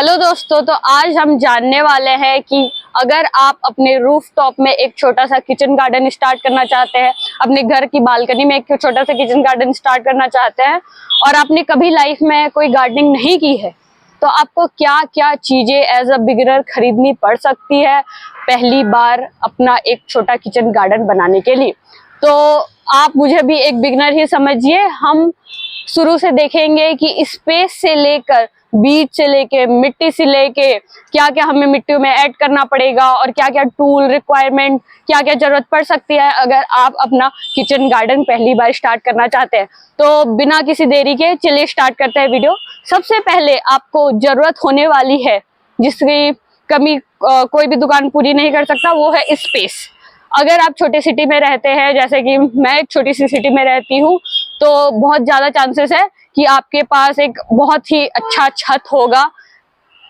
Hello दोस्तों, तो आज हम जानने वाले हैं कि अगर आप अपने रूफ टॉप में एक छोटा सा किचन गार्डन स्टार्ट करना चाहते हैं, अपने घर की बालकनी में एक छोटा सा किचन गार्डन स्टार्ट करना चाहते हैं और आपने कभी लाइफ में कोई गार्डनिंग नहीं की है, तो आपको क्या क्या चीजें एज अ बिगिनर खरीदनी पड़ सकती है पहली बार अपना एक छोटा किचन गार्डन बनाने के लिए। तो आप मुझे भी एक बिगिनर ही समझिए। हम शुरू से देखेंगे कि स्पेस से लेकर बीज से लेके मिट्टी से लेके क्या क्या हमें मिट्टी में ऐड करना पड़ेगा और क्या क्या टूल रिक्वायरमेंट, क्या क्या जरूरत पड़ सकती है अगर आप अपना किचन गार्डन पहली बार स्टार्ट करना चाहते हैं। तो बिना किसी देरी के चलिए स्टार्ट करते हैं वीडियो। सबसे पहले आपको जरूरत होने वाली है, जिसकी कमी कोई भी दुकान पूरी नहीं कर सकता, वो है स्पेस। अगर आप छोटे सिटी में रहते हैं, जैसे कि मैं एक छोटी सी सिटी में रहती हूँ, तो बहुत ज्यादा चांसेस है कि आपके पास एक बहुत ही अच्छा छत होगा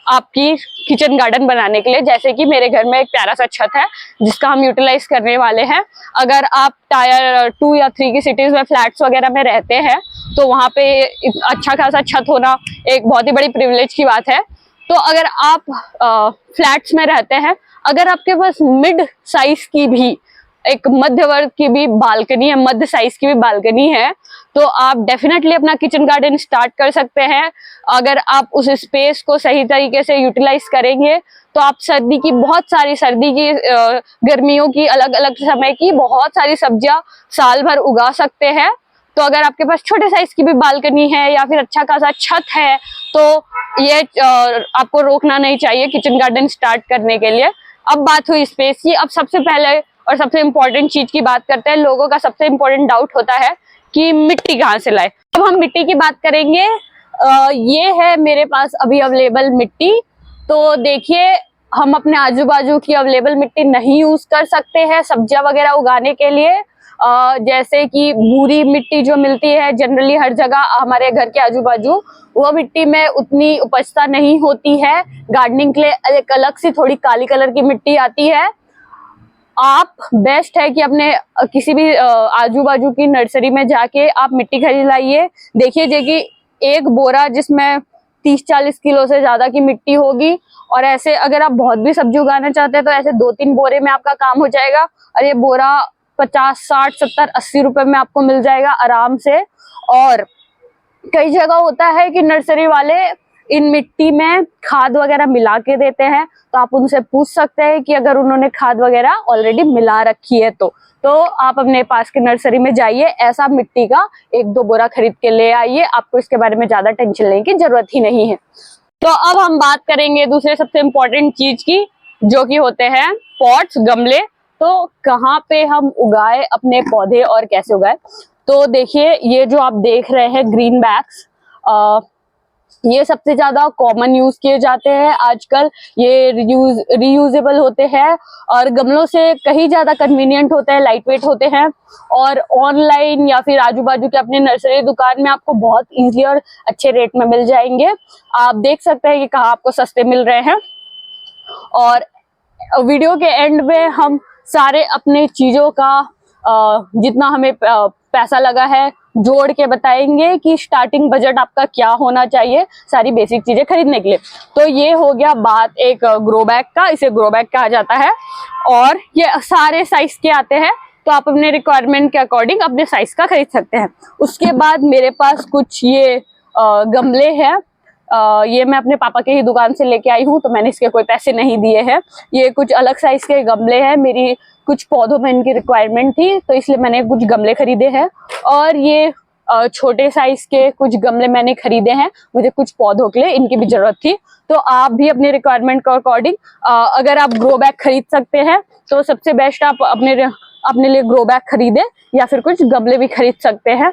आपकी किचन गार्डन बनाने के लिए। जैसे कि मेरे घर में एक प्यारा सा छत है जिसका हम यूटिलाइज करने वाले हैं। अगर आप टायर 2 या 3 की सिटीज में फ्लैट्स वगैरह में रहते हैं तो वहाँ पे अच्छा खासा छत होना एक बहुत ही बड़ी प्रिविलेज की बात है। तो अगर आप फ्लैट्स में रहते हैं, अगर आपके पास मिड साइज की भी एक मध्य वर्ग की भी बालकनी है, मध्य साइज की भी बालकनी है, तो आप डेफिनेटली अपना किचन गार्डन स्टार्ट कर सकते हैं। अगर आप उस स्पेस को सही तरीके से यूटिलाइज करेंगे तो आप सर्दी की गर्मियों की अलग अलग समय की बहुत सारी सब्जियां साल भर उगा सकते हैं। तो अगर आपके पास छोटे साइज की भी बालकनी है या फिर अच्छा खासा छत है तो ये आपको रोकना नहीं चाहिए किचन गार्डन स्टार्ट करने के लिए। अब बात हुई स्पेस की। अब सबसे पहले और सबसे इम्पोर्टेंट चीज की बात करते हैं। लोगों का सबसे इम्पोर्टेंट डाउट होता है कि मिट्टी कहाँ से लाए। अब हम मिट्टी की बात करेंगे। ये है मेरे पास अभी अवेलेबल मिट्टी। तो देखिए, हम अपने आजू बाजू की अवेलेबल मिट्टी नहीं यूज कर सकते हैं सब्जियां वगैरह उगाने के लिए। जैसे कि भूरी मिट्टी जो मिलती है जनरली हर जगह हमारे घर के आजू बाजू, वो मिट्टी में उतनी उपजता नहीं होती है। गार्डनिंग के लिए एक अलग सी थोड़ी काली कलर की मिट्टी आती है। आप बेस्ट है कि अपने किसी भी आजू बाजू की नर्सरी में जाके आप मिट्टी खरीद लाइए। देखिए कि एक बोरा जिसमें 30-40 किलो से ज्यादा की मिट्टी होगी, और ऐसे अगर आप बहुत भी सब्जी उगाना चाहते हैं तो ऐसे 2-3 बोरे में आपका काम हो जाएगा और ये बोरा 50, 60, 70, 80 रुपए में आपको मिल जाएगा आराम से। और कई जगह होता है कि नर्सरी वाले इन मिट्टी में खाद वगैरह मिला के देते हैं, तो आप उनसे पूछ सकते हैं कि अगर उन्होंने खाद वगैरह ऑलरेडी मिला रखी है तो आप अपने पास के नर्सरी में जाइए, ऐसा मिट्टी का 1-2 बोरा खरीद के ले आइए। आपको इसके बारे में ज्यादा टेंशन लेने की जरूरत ही नहीं है। तो अब हम बात करेंगे दूसरे सबसे इम्पोर्टेंट चीज की, जो कि होते हैं पॉट्स, गमले। तो कहाँ पे हम उगाए अपने पौधे और कैसे उगाए। तो देखिए, ये जो आप देख रहे हैं ग्रीन बैग्स, ये सबसे ज्यादा कॉमन यूज किए जाते हैं आजकल। ये रीयूजेबल होते हैं और गमलों से कहीं ज्यादा कन्वीनियंट होते हैं, लाइट वेट होते हैं, और ऑनलाइन या फिर आजू बाजू के अपने नर्सरी दुकान में आपको बहुत इजीली और अच्छे रेट में मिल जाएंगे। आप देख सकते हैं कि कहाँ आपको सस्ते मिल रहे हैं। और वीडियो के एंड में हम सारे अपने चीजों का जितना हमें पैसा लगा है जोड़ के बताएंगे कि स्टार्टिंग बजट आपका क्या होना चाहिए सारी बेसिक चीजें खरीदने के लिए। तो ये हो गया बात एक ग्रो बैग का, इसे ग्रो बैग कहा जाता है और ये सारे साइज के आते हैं, तो आप अपने रिक्वायरमेंट के अकॉर्डिंग अपने साइज का खरीद सकते हैं। उसके बाद मेरे पास कुछ ये गमले हैं। ये मैं अपने पापा के ही दुकान से लेके आई हूँ, तो मैंने इसके कोई पैसे नहीं दिए हैं। ये कुछ अलग साइज के गमले हैं, मेरी कुछ पौधों में इनकी रिक्वायरमेंट थी तो इसलिए मैंने कुछ गमले खरीदे हैं। और ये छोटे साइज के कुछ गमले मैंने खरीदे हैं, मुझे कुछ पौधों के लिए इनकी भी जरूरत थी। तो आप भी अपने रिक्वायरमेंट के अकॉर्डिंग अगर आप ग्रो बैग खरीद सकते हैं तो सबसे बेस्ट आप अपने लिए ग्रो बैग खरीदे या फिर कुछ गमले भी खरीद सकते हैं।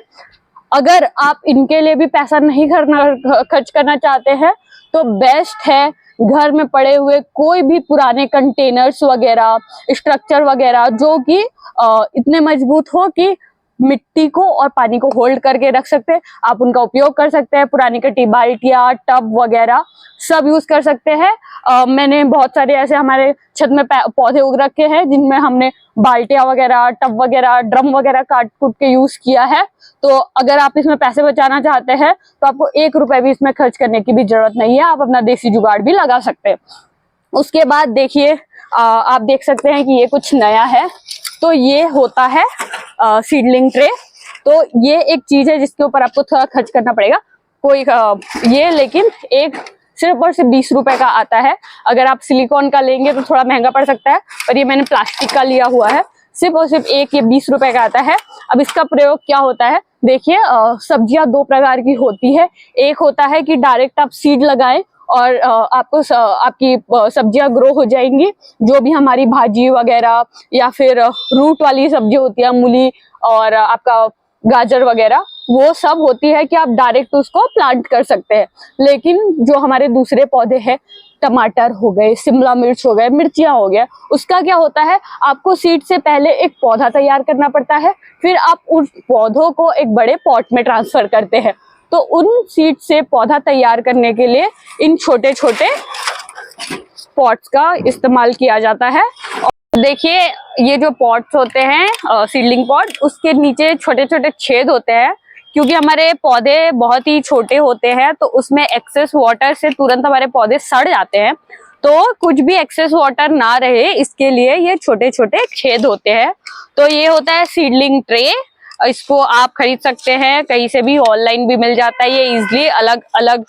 अगर आप इनके लिए भी पैसा नहीं खर्च करना चाहते हैं तो बेस्ट है घर में पड़े हुए कोई भी पुराने कंटेनर्स वगैरह, स्ट्रक्चर वगैरह जो कि इतने मजबूत हो कि मिट्टी को और पानी को होल्ड करके रख सकते हैं। आप उनका उपयोग कर सकते हैं, पुरानी कटी बाल्टियां, टब वगैरह सब यूज कर सकते हैं। मैंने बहुत सारे ऐसे हमारे छत में पौधे उग रखे हैं जिनमें हमने बाल्टियां वगैरह, टब वगैरह, ड्रम वगैरह काट कूट के यूज किया है। तो अगर आप इसमें पैसे बचाना चाहते हैं तो आपको 1 रुपए भी इसमें खर्च करने की भी जरूरत नहीं है, आप अपना देसी जुगाड़ भी लगा सकते हैं। उसके बाद देखिए, आप देख सकते हैं कि ये कुछ नया है। तो ये होता है सीडलिंग ट्रे। तो ये एक चीज है जिसके ऊपर आपको थोड़ा खर्च करना पड़ेगा। कोई ये लेकिन एक सिर्फ और सिर्फ 20 रुपए का आता है। अगर आप सिलिकॉन का लेंगे तो थोड़ा महंगा पड़ सकता है, पर ये मैंने प्लास्टिक का लिया हुआ है। सिर्फ और सिर्फ एक ये 20 रुपए का आता है। अब इसका प्रयोग क्या होता है, देखिए सब्जियां 2 प्रकार की होती है। एक होता है कि डायरेक्ट आप सीड लगाएं और आपको आपकी सब्जियां ग्रो हो जाएंगी। जो भी हमारी भाजी वगैरह या फिर रूट वाली सब्जी होती है, मूली और आपका गाजर वगैरह, वो सब होती है कि आप डायरेक्ट उसको प्लांट कर सकते हैं। लेकिन जो हमारे दूसरे पौधे हैं, टमाटर हो गए, शिमला मिर्च हो गए, मिर्चियां हो गया, उसका क्या होता है, आपको सीड से पहले एक पौधा तैयार करना पड़ता है, फिर आप उस पौधों को एक बड़े पॉट में ट्रांसफर करते हैं। तो उन सीड से पौधा तैयार करने के लिए इन छोटे छोटे पॉट्स का इस्तेमाल किया जाता है। और देखिए ये जो पॉट्स होते हैं सीडलिंग पॉट, उसके नीचे छोटे छोटे छेद होते हैं। क्योंकि हमारे पौधे बहुत ही छोटे होते हैं तो उसमें एक्सेस वाटर से तुरंत हमारे पौधे सड़ जाते हैं। तो कुछ भी एक्सेस वाटर ना रहे इसके लिए ये छोटे छोटे छेद होते हैं। तो ये होता है सीडलिंग ट्रे। इसको आप खरीद सकते हैं कहीं से भी, ऑनलाइन भी मिल जाता है ये इजिली, अलग अलग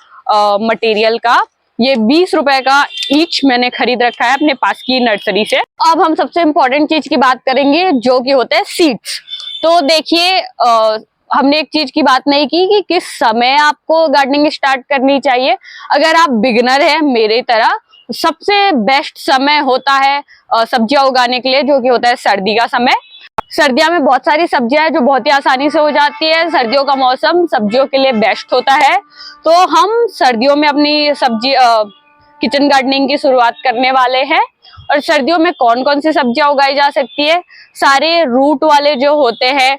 मटेरियल का। ये 20 रुपए का ईच मैंने खरीद रखा है अपने पास की नर्सरी से। अब हम सबसे इम्पोर्टेंट चीज की बात करेंगे जो कि होता है सीड्स। तो देखिए हमने एक चीज की बात नहीं की कि किस समय आपको गार्डनिंग स्टार्ट करनी चाहिए। अगर आप बिगिनर हैं मेरे तरह, सबसे बेस्ट समय होता है सब्जियां उगाने के लिए, जो कि होता है सर्दी का समय। सर्दियों में बहुत सारी सब्जियां हैं जो बहुत ही आसानी से हो जाती है। सर्दियों का मौसम सब्जियों के लिए बेस्ट होता है। तो हम सर्दियों में अपनी सब्जी किचन गार्डनिंग की शुरुआत करने वाले हैं। और सर्दियों में कौन कौन सी सब्जियां उगाई जा सकती है, सारे रूट वाले जो होते हैं,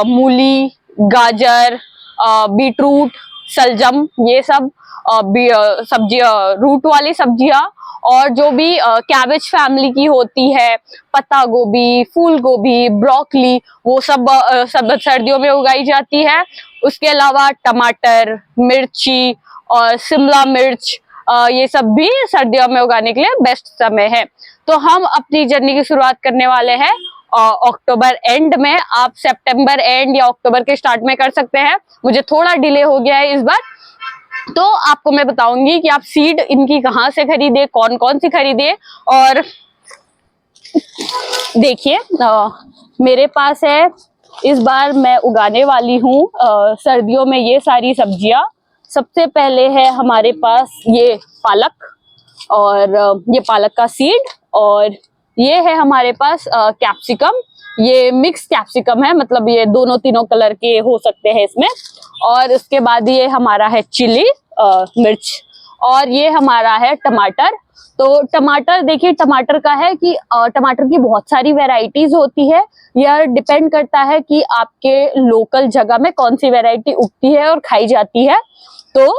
मूली, गाजर, बीटरूट, सलजम, ये सब सब्जियां, रूट वाली सब्जियां। और जो भी कैबेज फैमिली की होती है, पत्ता गोभी, फूल गोभी, ब्रोकली, वो सब सब सर्दियों में उगाई जाती है। उसके अलावा टमाटर, मिर्ची और शिमला मिर्च, ये सब भी सर्दियों में उगाने के लिए बेस्ट समय है। तो हम अपनी जर्नी की शुरुआत करने वाले हैं अक्टूबर एंड में। आप सितंबर एंड या अक्टूबर के स्टार्ट में कर सकते हैं। मुझे थोड़ा डिले हो गया है इस बार, तो आपको मैं बताऊंगी कि आप सीड इनकी कहाँ से खरीदे, कौन कौन सी खरीदे। और देखिए मेरे पास है, इस बार मैं उगाने वाली हूँ सर्दियों में ये सारी सब्जियां। सबसे पहले है हमारे पास ये पालक, और ये पालक का सीड, और ये है हमारे पास कैप्सिकम। ये मिक्स कैप्सिकम है, मतलब ये दोनों तीनों कलर के हो सकते हैं इसमें। और इसके बाद ये हमारा है चिली मिर्च, और ये हमारा है टमाटर। तो टमाटर देखिए, टमाटर का है कि टमाटर की बहुत सारी वैरायटीज होती है। यह डिपेंड करता है कि आपके लोकल जगह में कौन सी वैरायटी उगती है और खाई जाती है। तो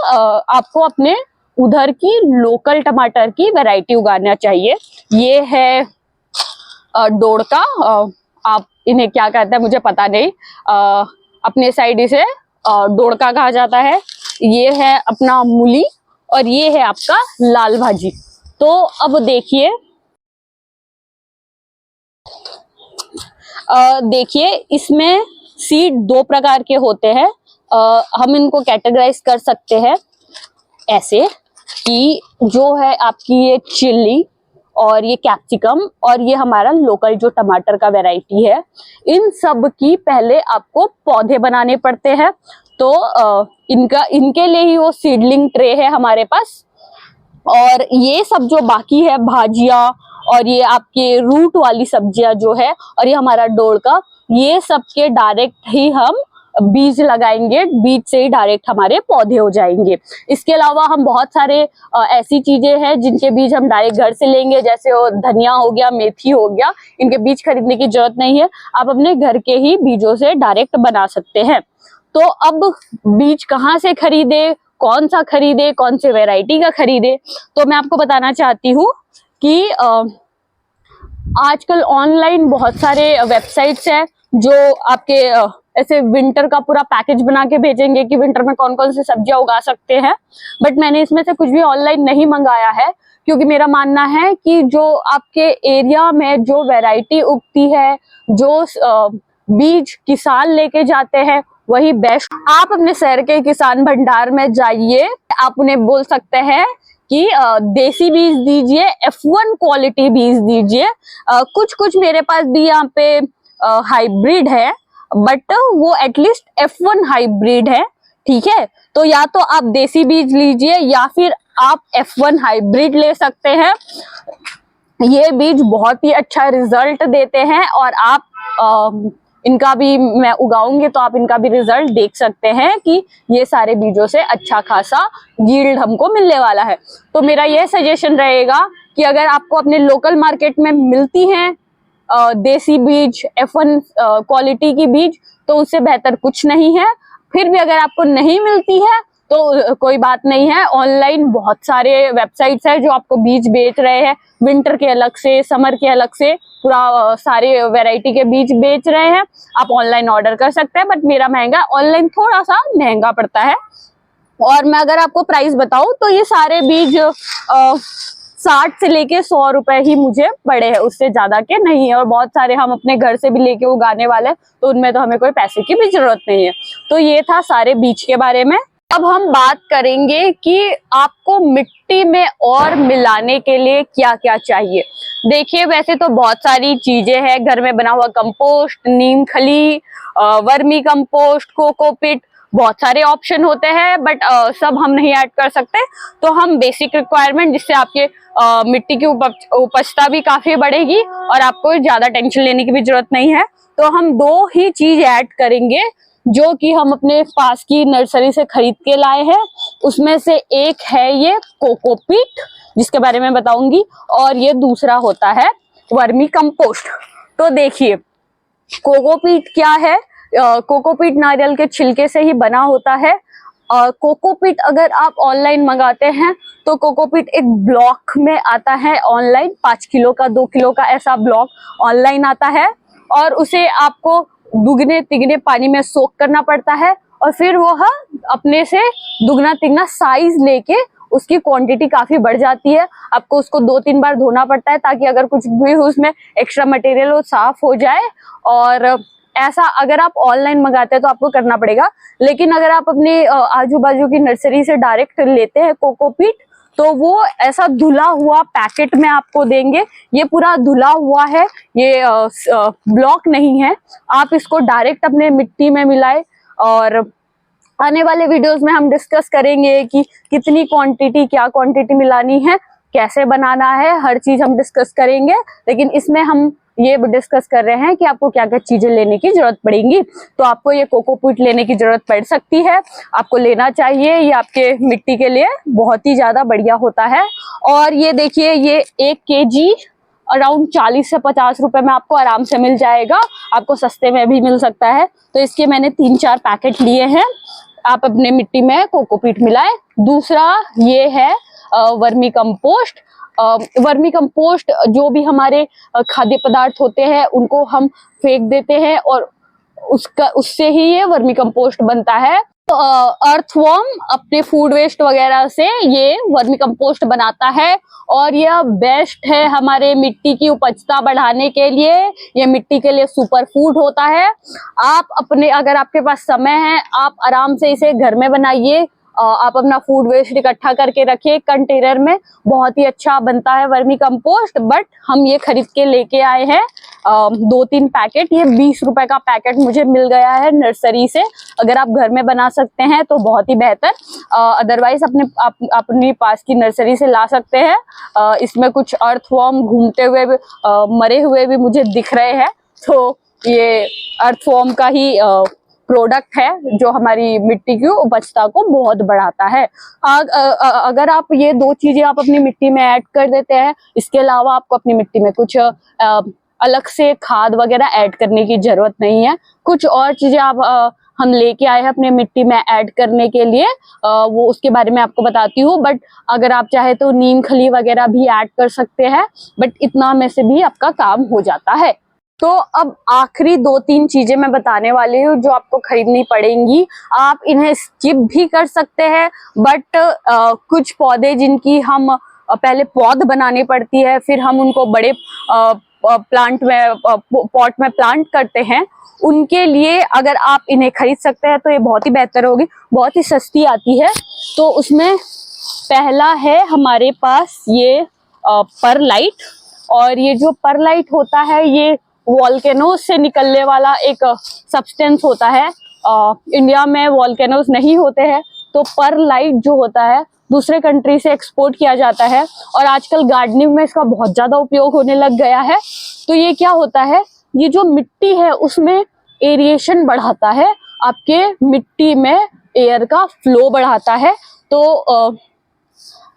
आपको अपने उधर की लोकल टमाटर की वैरायटी उगाना चाहिए। ये है डोड़का, आप इन्हें क्या कहते हैं मुझे पता नहीं, अपने साइड इसे डोड़का कहा जाता है। ये है अपना मूली, और ये है आपका लाल भाजी। तो अब देखिए इसमें सीड 2 प्रकार के होते हैं। हम इनको कैटेगराइज कर सकते हैं ऐसे कि जो है आपकी ये चिल्ली, और ये कैप्सिकम, और ये हमारा लोकल जो टमाटर का वैरायटी है। इन सब की पहले आपको पौधे बनाने पड़ते हैं। तो इनके लिए ही वो सीडलिंग ट्रे है हमारे पास। और ये सब जो बाकी है भाजियां, और ये आपके रूट वाली सब्जियां जो है, और ये हमारा डोड़का, ये सब के डायरेक्ट ही हम बीज लगाएंगे, बीज से ही डायरेक्ट हमारे पौधे हो जाएंगे। इसके अलावा हम बहुत सारे ऐसी चीजें हैं जिनके बीज हम डायरेक्ट घर से लेंगे, जैसे धनिया हो गया, मेथी हो गया, इनके बीज खरीदने की जरूरत नहीं है, आप अपने घर के ही बीजों से डायरेक्ट बना सकते हैं। तो अब बीज कहाँ से खरीदे, कौन सा खरीदे, कौन से वैरायटी का खरीदे, तो मैं आपको बताना चाहती हूँ कि आजकल ऑनलाइन बहुत सारे वेबसाइट्स हैं जो आपके ऐसे विंटर का पूरा पैकेज बना के भेजेंगे कि विंटर में कौन कौन सी सब्जियां उगा सकते हैं। बट मैंने इसमें से कुछ भी ऑनलाइन नहीं मंगाया है, क्योंकि मेरा मानना है कि जो आपके एरिया में जो वैरायटी उगती है, जो बीज किसान लेके जाते हैं, वही बेस्ट। आप अपने शहर के किसान भंडार में जाइए, आप उन्हें बोल सकते हैं कि देसी बीज दीजिए, F1 क्वालिटी बीज दीजिए। कुछ कुछ मेरे पास भी यहाँ पे हाइब्रिड है, बट वो एटलीस्ट F1 हाइब्रिड है, ठीक है। तो या तो आप देसी बीज लीजिए या फिर आप F1 हाइब्रिड ले सकते हैं। ये बीज बहुत ही अच्छा रिजल्ट देते हैं और आप इनका भी मैं उगाऊंगी तो आप इनका भी रिजल्ट देख सकते हैं कि ये सारे बीजों से अच्छा खासा यील्ड हमको मिलने वाला है। तो मेरा ये सजेशन रहेगा कि अगर आपको अपने लोकल मार्केट में मिलती हैं देसी बीज, F1 क्वालिटी की बीज, तो उससे बेहतर कुछ नहीं है। फिर भी अगर आपको नहीं मिलती है तो कोई बात नहीं है, ऑनलाइन बहुत सारे वेबसाइट्स हैं जो आपको बीज बेच रहे हैं, विंटर के अलग से, समर के अलग से, पूरा सारे वैरायटी के बीज बेच रहे हैं। आप ऑनलाइन ऑर्डर कर सकते हैं, बट मेरा महंगा, ऑनलाइन थोड़ा सा महंगा पड़ता है। और मैं अगर आपको प्राइस बताऊं तो ये सारे बीज 60 से लेके 100 रुपए ही मुझे पड़े हैं, उससे ज्यादा के नहीं है। और बहुत सारे हम अपने घर से भी लेके उगाने वाले हैं, तो उनमें तो हमें कोई पैसे की भी जरूरत नहीं है। तो ये था सारे बीज के बारे में। अब हम बात करेंगे कि आपको मिट्टी में और मिलाने के लिए क्या क्या चाहिए। देखिए, वैसे तो बहुत सारी चीजें हैं, घर में बना हुआ कंपोस्ट, नीम खली, वर्मी कंपोस्ट, कोकोपीट, बहुत सारे ऑप्शन होते हैं, बट सब हम नहीं ऐड कर सकते। तो हम बेसिक रिक्वायरमेंट, जिससे आपके मिट्टी की उपजता भी काफी बढ़ेगी और आपको ज्यादा टेंशन लेने की भी जरूरत नहीं है, तो हम 2 ही चीज ऐड करेंगे जो कि हम अपने पास की नर्सरी से खरीद के लाए हैं। उसमें से एक है ये कोकोपीट, जिसके बारे में बताऊंगी, और ये दूसरा होता है वर्मी कंपोस्ट। तो देखिए, कोकोपीट क्या है। कोकोपीट नारियल के छिलके से ही बना होता है। कोकोपीट अगर आप ऑनलाइन मंगाते हैं तो कोकोपीट एक ब्लॉक में आता है ऑनलाइन, 5 किलो का, 2 किलो का, ऐसा ब्लॉक ऑनलाइन आता है। और उसे आपको दुगने तिगने पानी में सोक करना पड़ता है, और फिर वो अपने से दुगना तिगना साइज लेके उसकी क्वांटिटी काफी बढ़ जाती है। आपको उसको 2-3 बार धोना पड़ता है, ताकि अगर कुछ भी उसमें एक्स्ट्रा मटेरियल हो साफ हो जाए। और ऐसा अगर आप ऑनलाइन मंगाते हैं तो आपको करना पड़ेगा, लेकिन अगर आप अपने आजू बाजू की नर्सरी से डायरेक्ट लेते हैं कोकोपीट, तो वो ऐसा धुला हुआ पैकेट में आपको देंगे। ये पूरा धुला हुआ है, ये ब्लॉक नहीं है। आप इसको डायरेक्ट अपने मिट्टी में मिलाए, और आने वाले वीडियोस में हम डिस्कस करेंगे कि कितनी क्वांटिटी, क्या क्वांटिटी मिलानी है, कैसे बनाना है, हर चीज हम डिस्कस करेंगे। लेकिन इसमें हम ये डिस्कस कर रहे हैं कि आपको क्या क्या चीजें लेने की जरूरत पड़ेगी। तो आपको ये कोकोपीट लेने की जरूरत पड़ सकती है, आपको लेना चाहिए, ये आपके मिट्टी के लिए बहुत ही ज्यादा बढ़िया होता है। और ये देखिए, ये 1 kg अराउंड 40 से 50 रुपए में आपको आराम से मिल जाएगा, आपको सस्ते में भी मिल सकता है। तो इसके मैंने 3-4 पैकेट लिए हैं। आप अपने मिट्टी में कोकोपीट मिलाए। दूसरा ये है वर्मी कंपोस्ट। वर्मी कंपोस्ट, जो भी हमारे खाद्य पदार्थ होते हैं उनको हम फेंक देते हैं, और उससे ही ये वर्मी कंपोस्ट बनता है। तो अर्थवर्म अपने फूड वेस्ट वगैरह से ये वर्मी कंपोस्ट बनाता है, और यह बेस्ट है हमारे मिट्टी की उपजता बढ़ाने के लिए। ये मिट्टी के लिए सुपर फूड होता है। आप अपने, अगर आपके पास समय है, आप आराम से इसे घर में बनाइए। आप अपना फूड वेस्ट इकट्ठा करके रखिए कंटेनर में, बहुत ही अच्छा बनता है वर्मी कंपोस्ट। बट हम ये खरीद के लेके आए हैं 2-3 पैकेट। ये 20 रुपए का पैकेट मुझे मिल गया है नर्सरी से। अगर आप घर में बना सकते हैं तो बहुत ही बेहतर, अदरवाइज अपने पास की नर्सरी से ला सकते हैं। इसमें कुछ अर्थवर्म घूमते हुए भी, मरे हुए भी मुझे दिख रहे हैं, तो ये अर्थवर्म का ही प्रोडक्ट है जो हमारी मिट्टी की उपजता को बहुत बढ़ाता है। अगर आप ये 2 चीजें आप अपनी मिट्टी में ऐड कर देते हैं, इसके अलावा आपको अपनी मिट्टी में कुछ अलग से खाद वगैरह ऐड करने की जरूरत नहीं है। कुछ और चीजें आप हम लेके आए हैं अपने मिट्टी में ऐड करने के लिए, वो उसके बारे में आपको बताती हूँ। बट अगर आप चाहे तो नीम खली वगैरह भी ऐड कर सकते हैं, बट इतना में से भी आपका काम हो जाता है। तो अब आखिरी 2-3 चीजें मैं बताने वाली हूँ जो आपको खरीदनी पड़ेंगी। आप इन्हें स्किप भी कर सकते हैं, बट कुछ पौधे जिनकी हम पहले पौध बनानी पड़ती है, फिर हम उनको बड़े प्लांट में पॉट में प्लांट करते हैं, उनके लिए अगर आप इन्हें खरीद सकते हैं तो ये बहुत ही बेहतर होगी। बहुत ही सस्ती आती है। तो उसमें पहला है हमारे पास ये परलाइट। और ये जो परलाइट होता है ये वॉल्केनोज से निकलने वाला एक सब्सटेंस होता है। इंडिया में वॉल्केनोज नहीं होते हैं, तो परलाइट जो होता है दूसरे कंट्री से एक्सपोर्ट किया जाता है, और आजकल गार्डनिंग में इसका बहुत ज्यादा उपयोग होने लग गया है। तो ये क्या होता है, ये जो मिट्टी है उसमें एरिएशन बढ़ाता है, आपके मिट्टी में एयर का फ्लो बढ़ाता है। तो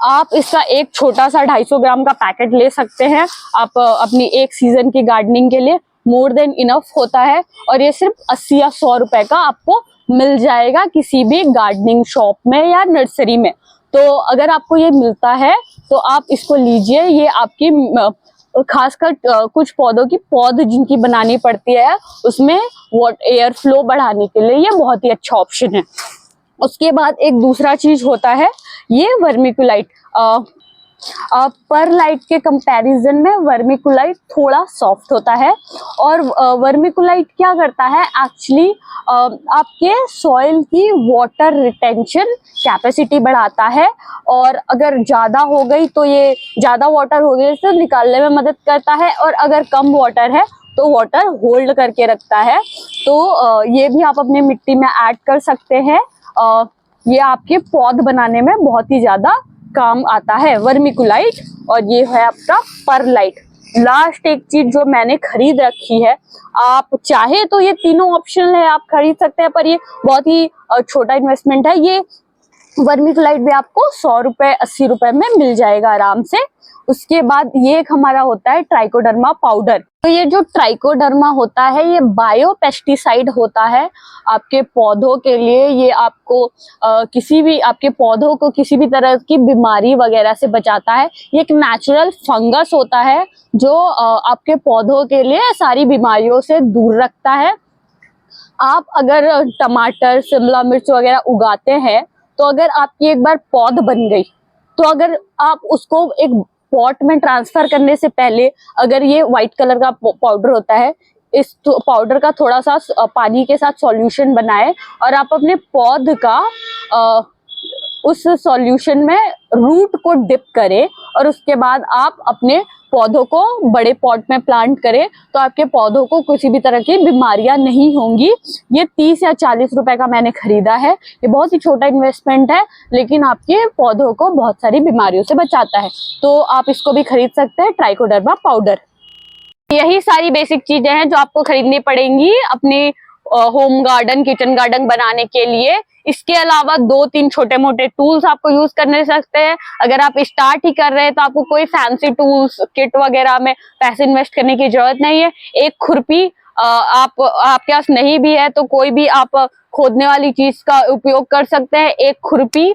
आप इसका एक छोटा सा 250 ग्राम का पैकेट ले सकते हैं। आप अपनी एक सीजन की गार्डनिंग के लिए मोर देन इनफ होता है, और ये सिर्फ 80 या 100 रुपए का आपको मिल जाएगा किसी भी गार्डनिंग शॉप में या नर्सरी में। तो अगर आपको ये मिलता है तो आप इसको लीजिए। ये आपकी खासकर कुछ पौधों की पौध जिनकी बनानी पड़ती है उसमें एयर फ्लो बढ़ाने के लिए ये बहुत ही अच्छा ऑप्शन है। उसके बाद एक दूसरा चीज होता है ये वर्मिकुलाइट। परलाइट के कंपैरिजन में वर्मिकुलाइट थोड़ा सॉफ्ट होता है, और वर्मिकुलाइट क्या करता है एक्चुअली आपके सॉइल की वाटर रिटेंशन कैपेसिटी बढ़ाता है। और अगर ज़्यादा हो गई तो ये ज़्यादा वाटर हो गई तो निकालने में मदद करता है, और अगर कम वाटर है तो वाटर होल्ड करके रखता है। तो ये भी आप अपनी मिट्टी में ऐड कर सकते हैं। ये आपके पौध बनाने में बहुत ही ज़्यादा काम आता है वर्मिकुलाइट। और ये है आपका परलाइट। लास्ट एक चीज जो मैंने खरीद रखी है, आप चाहे तो ये तीनों ऑप्शन है आप खरीद सकते हैं, पर ये बहुत ही छोटा इन्वेस्टमेंट है। ये वर्मिकुलाइट भी आपको 100 रुपए 80 रुपए में मिल जाएगा आराम से। उसके बाद ये एक हमारा होता है ट्राइकोडर्मा पाउडर। तो ये जो ट्राइकोडर्मा होता है ये बायो पेस्टिसाइड होता है आपके पौधों के लिए। ये आपको किसी भी आपके पौधों को किसी भी तरह की बीमारी वगैरह से बचाता है। ये एक नेचुरल फंगस होता है जो आपके पौधों के लिए सारी बीमारियों से दूर रखता है। आप अगर टमाटर शिमला मिर्च वगैरह उगाते हैं तो अगर आपकी एक बार पौध बन गई तो अगर आप उसको एक पॉट में ट्रांसफर करने से पहले अगर ये व्हाइट कलर का पाउडर होता है, इस पाउडर का थोड़ा सा पानी के साथ सॉल्यूशन बनाए और आप अपने पौध का उस सॉल्यूशन में रूट को डिप करें और उसके बाद आप अपने पौधों को बड़े पॉट में प्लांट करें तो आपके पौधों को किसी भी तरह की बीमारियां नहीं होंगी। ये 30 या 40 रुपए का मैंने खरीदा है। ये बहुत ही छोटा इन्वेस्टमेंट है लेकिन आपके पौधों को बहुत सारी बीमारियों से बचाता है। तो आप इसको भी खरीद सकते हैं, ट्राइकोडर्मा पाउडर। यही सारी बेसिक चीजें हैं जो आपको खरीदनी पड़ेंगी अपने होम गार्डन किचन गार्डन बनाने के लिए। इसके अलावा 2-3 छोटे मोटे टूल्स आपको यूज करने सकते हैं। अगर आप स्टार्ट ही कर रहे हैं तो आपको कोई फैंसी टूल्स किट वगैरह में पैसे इन्वेस्ट करने की जरूरत नहीं है। एक खुरपी आपके पास नहीं भी है तो कोई भी आप खोदने वाली चीज का उपयोग कर सकते हैं। एक खुरपी,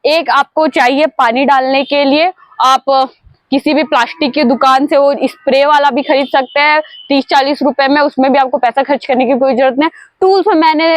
एक आपको चाहिए पानी डालने के लिए, आप किसी भी प्लास्टिक की दुकान से वो स्प्रे वाला भी खरीद सकते हैं 30-40 रुपए में, उसमें भी आपको पैसा खर्च करने की कोई जरूरत नहीं। टूल्स में मैंने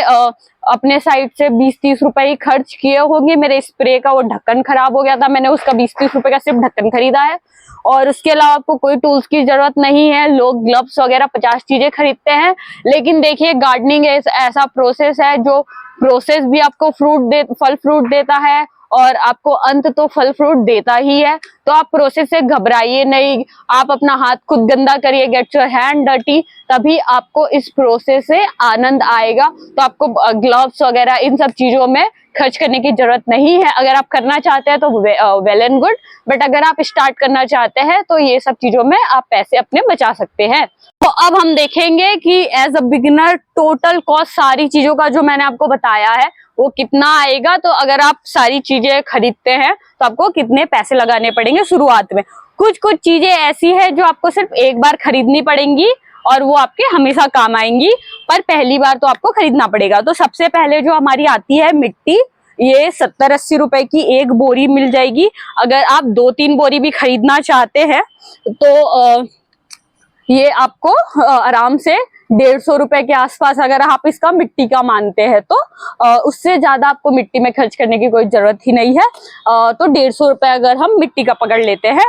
अपने साइड से 20-30 रुपए ही खर्च किए होंगे। मेरे स्प्रे का वो ढक्कन खराब हो गया था, मैंने उसका 20-30 रुपए का सिर्फ ढक्कन खरीदा है। और उसके अलावा आपको कोई टूल्स की जरूरत नहीं है। लोग ग्लव्स वगैरह 50 चीजें खरीदते हैं, लेकिन देखिए गार्डनिंग ऐसा प्रोसेस है जो प्रोसेस भी आपको फल फ्रूट देता है और आपको अंत तो फल फ्रूट देता ही है। तो आप प्रोसेस से घबराइए नहीं, आप अपना हाथ खुद गंदा करिए, गेट योर हैंड डर्टी, तभी आपको इस प्रोसेस से आनंद आएगा। तो आपको ग्लव्स वगैरह इन सब चीजों में खर्च करने की जरूरत नहीं है। अगर आप करना चाहते हैं तो वेल एंड गुड, बट अगर आप स्टार्ट करना चाहते हैं तो ये सब चीजों में आप पैसे अपने बचा सकते हैं। तो अब हम देखेंगे कि as a beginner total cost सारी चीजों का जो मैंने आपको बताया है वो कितना आएगा। तो अगर आप सारी चीजें खरीदते हैं तो आपको कितने पैसे लगाने पड़ेंगे शुरुआत में। कुछ कुछ चीजें ऐसी है जो आपको सिर्फ एक बार खरीदनी पड़ेंगी और वो आपके हमेशा काम आएंगी, पर पहली बार तो आपको खरीदना पड़ेगा। तो सबसे पहले जो हमारी आती है मिट्टी, ये 70-80 रुपए की एक बोरी मिल जाएगी। अगर आप 2-3 बोरी भी खरीदना चाहते हैं तो ये आपको आराम से 150 रुपए के आसपास, अगर आप इसका मिट्टी का मानते हैं तो उससे ज्यादा आपको मिट्टी में खर्च करने की कोई जरूरत ही नहीं है। तो 150 रुपए अगर हम मिट्टी का पकड़ लेते हैं।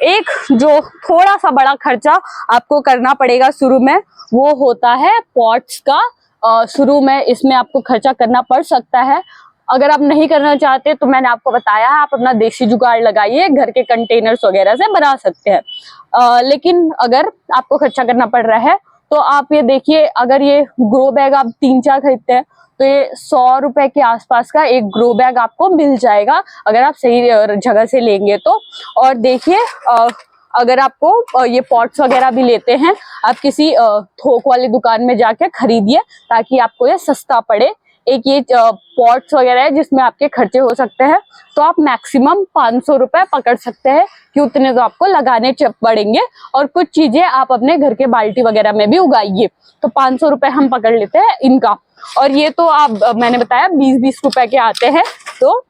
एक जो थोड़ा सा बड़ा खर्चा आपको करना पड़ेगा शुरू में, वो होता है पॉट्स का। शुरू में इसमें आपको खर्चा करना पड़ सकता है। अगर आप नहीं करना चाहते तो मैंने आपको बताया है, आप अपना देसी जुगाड़ लगाइए, घर के कंटेनर्स वगैरह से बना सकते हैं। लेकिन अगर आपको खर्चा करना पड़ रहा है तो आप ये देखिए, अगर ये ग्रो बैग आप 3-4 खरीदते हैं तो ये 100 रुपए के आसपास का एक ग्रो बैग आपको मिल जाएगा अगर आप सही जगह से लेंगे तो। और देखिए, अगर आपको ये पॉट्स वगैरह भी लेते हैं, आप किसी थोक वाली दुकान में जाके खरीदिए ताकि आपको ये सस्ता पड़े। एक ये पॉट्स वगैरह है जिसमें आपके खर्चे हो सकते हैं, तो आप मैक्सिमम 500 रुपए पकड़ सकते हैं कि उतने तो आपको लगाने पड़ेंगे। और कुछ चीजें आप अपने घर के बाल्टी वगैरह में भी उगाइए, तो 500 रुपए हम पकड़ लेते हैं इनका। और ये तो आप मैंने बताया 20-20 रुपए के आते हैं, तो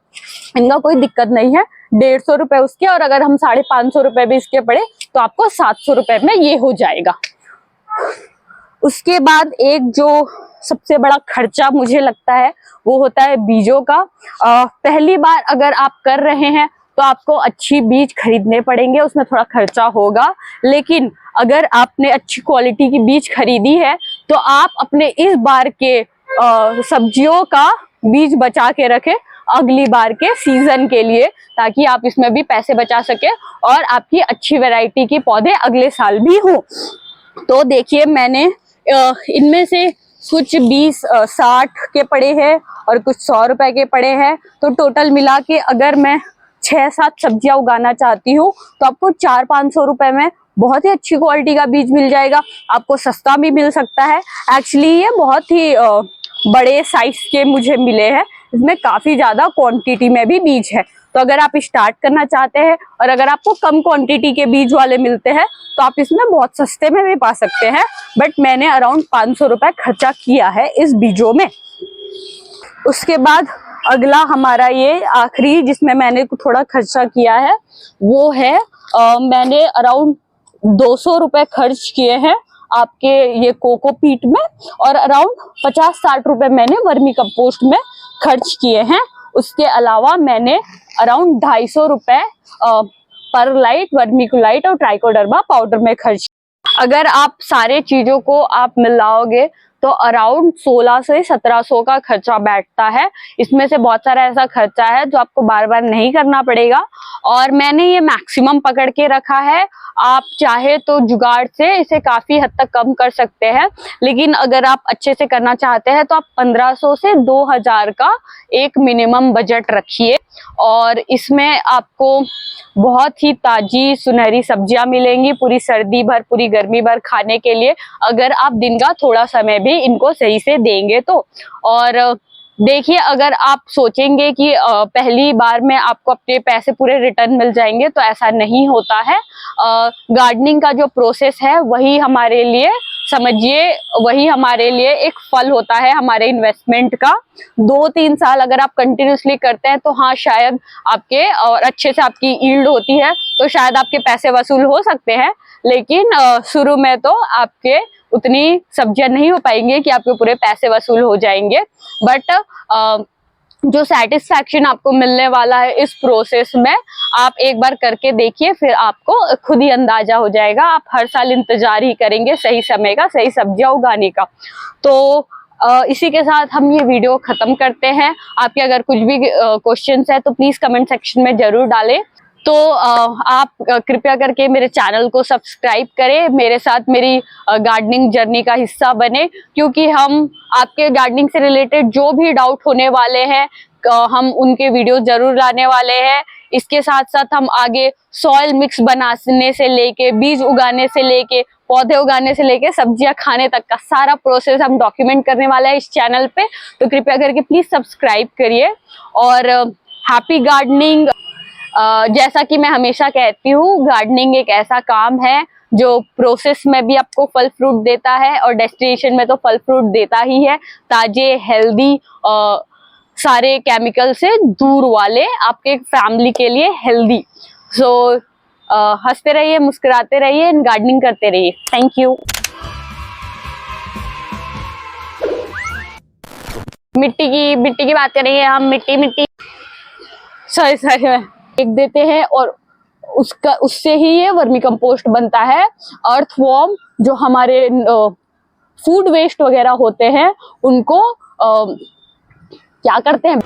इनका कोई दिक्कत नहीं है। 150 रुपए उसके, और अगर हम 550 रुपए भी इसके पड़े तो आपको 700 रुपए में ये हो जाएगा। उसके बाद एक जो सबसे बड़ा खर्चा मुझे लगता है वो होता है बीजों का। पहली बार अगर आप कर रहे हैं तो आपको अच्छी बीज खरीदने पड़ेंगे, उसमें थोड़ा खर्चा होगा। लेकिन अगर आपने अच्छी क्वालिटी की बीज खरीदी है तो आप अपने इस बार के सब्जियों का बीज बचा के रखें अगली बार के सीजन के लिए, ताकि आप इसमें भी पैसे बचा सके और आपकी अच्छी वैरायटी के पौधे अगले साल भी हो। तो देखिए, मैंने इनमें से कुछ 20-60 के पड़े हैं और कुछ 100 रुपए के पड़े हैं। तो टोटल मिला के अगर मैं 6-7 सब्जियां उगाना चाहती हूँ तो आपको 400-500 रुपए में बहुत ही अच्छी क्वालिटी का बीज मिल जाएगा। आपको सस्ता भी मिल सकता है। एक्चुअली ये बहुत ही बड़े साइज के मुझे मिले हैं, इसमें काफी ज्यादा क्वांटिटी में भी बीज है। तो अगर आप स्टार्ट करना चाहते हैं और अगर आपको कम क्वांटिटी के बीज वाले मिलते हैं तो आप इसमें बहुत सस्ते में भी पा सकते हैं। बट मैंने अराउंड 500 रुपए खर्चा किया है इस बीजों में। उसके बाद अगला हमारा ये आखिरी जिसमें मैंने थोड़ा खर्चा किया है वो है मैंने अराउंड 200 रुपए खर्च किए हैं आपके ये कोकोपीट में, और अराउंड 50-60 रुपए मैंने वर्मी कंपोस्ट में खर्च किए हैं। उसके अलावा मैंने अराउंड 250 रुपए परलाइट, वर्मीकुलाइट और ट्राइकोडर्मा पाउडर में खर्च। अगर आप सारे चीजों को आप मिलाओगे तो अराउंड 1600 से 1700 का खर्चा बैठता है। इसमें से बहुत सारा ऐसा खर्चा है जो आपको बार बार नहीं करना पड़ेगा, और मैंने ये मैक्सिमम पकड़ के रखा है। आप चाहे तो जुगाड़ से इसे काफी हद तक कम कर सकते हैं, लेकिन अगर आप अच्छे से करना चाहते हैं तो आप 1500 से 2000 का एक मिनिमम बजट रखिए। और इसमें आपको बहुत ही ताजी सुनहरी सब्जियां मिलेंगी पूरी सर्दी भर, पूरी गर्मी भर खाने के लिए, अगर आप दिन का थोड़ा समय भी इनको सही से देंगे तो। और देखिए, अगर आप सोचेंगे कि पहली बार में आपको अपने पैसे पूरे रिटर्न मिल जाएंगे, तो ऐसा नहीं होता है। गार्डनिंग का जो प्रोसेस है वही हमारे लिए, समझिए, वही हमारे लिए एक फल होता है हमारे इन्वेस्टमेंट का। 2-3 साल अगर आप कंटिन्यूसली करते हैं तो हाँ, शायद आपके और अच्छे से आपकी यील्ड होती है तो शायद आपके पैसे वसूल हो सकते हैं, लेकिन शुरू में तो आपके उतनी सब्जियां नहीं हो पाएंगे कि आपके पूरे पैसे वसूल हो जाएंगे। बट जो सेटिस्फैक्शन आपको मिलने वाला है इस प्रोसेस में, आप एक बार करके देखिए, फिर आपको खुद ही अंदाजा हो जाएगा। आप हर साल इंतजार ही करेंगे सही समय का, सही सब्जियां उगाने का। तो इसी के साथ हम ये वीडियो खत्म करते हैं। आपके अगर कुछ भी क्वेश्चंस है तो प्लीज कमेंट सेक्शन में जरूर डालें। तो आप कृपया करके मेरे चैनल को सब्सक्राइब करें, मेरे साथ मेरी गार्डनिंग जर्नी का हिस्सा बने, क्योंकि हम आपके गार्डनिंग से रिलेटेड जो भी डाउट होने वाले हैं, हम उनके वीडियो जरूर लाने वाले हैं। इसके साथ साथ हम आगे सॉइल मिक्स बनाने से लेके, बीज उगाने से लेके, पौधे उगाने से लेके सब्जियां खाने तक का सारा प्रोसेस हम डॉक्यूमेंट करने वाला है इस चैनल पे। तो कृपया करके प्लीज सब्सक्राइब करिए। और हैप्पी गार्डनिंग। जैसा कि मैं हमेशा कहती हूँ, गार्डनिंग एक ऐसा काम है जो प्रोसेस में भी आपको फल फ्रूट देता है और डेस्टिनेशन में तो फल फ्रूट देता ही है। ताजे, हेल्दी, सारे केमिकल से दूर वाले, आपके फैमिली के लिए हेल्दी। सो हंसते रहिए, मुस्कुराते रहिए एंड गार्डनिंग करते रहिए। Thank you. मिट्टी की बात करेंगे हम। मिट्टी सॉरी फेंक देते हैं और उससे ही ये वर्मी कंपोस्ट बनता है। अर्थवॉर्म जो हमारे फूड वेस्ट वगैरह होते हैं उनको क्या करते हैं,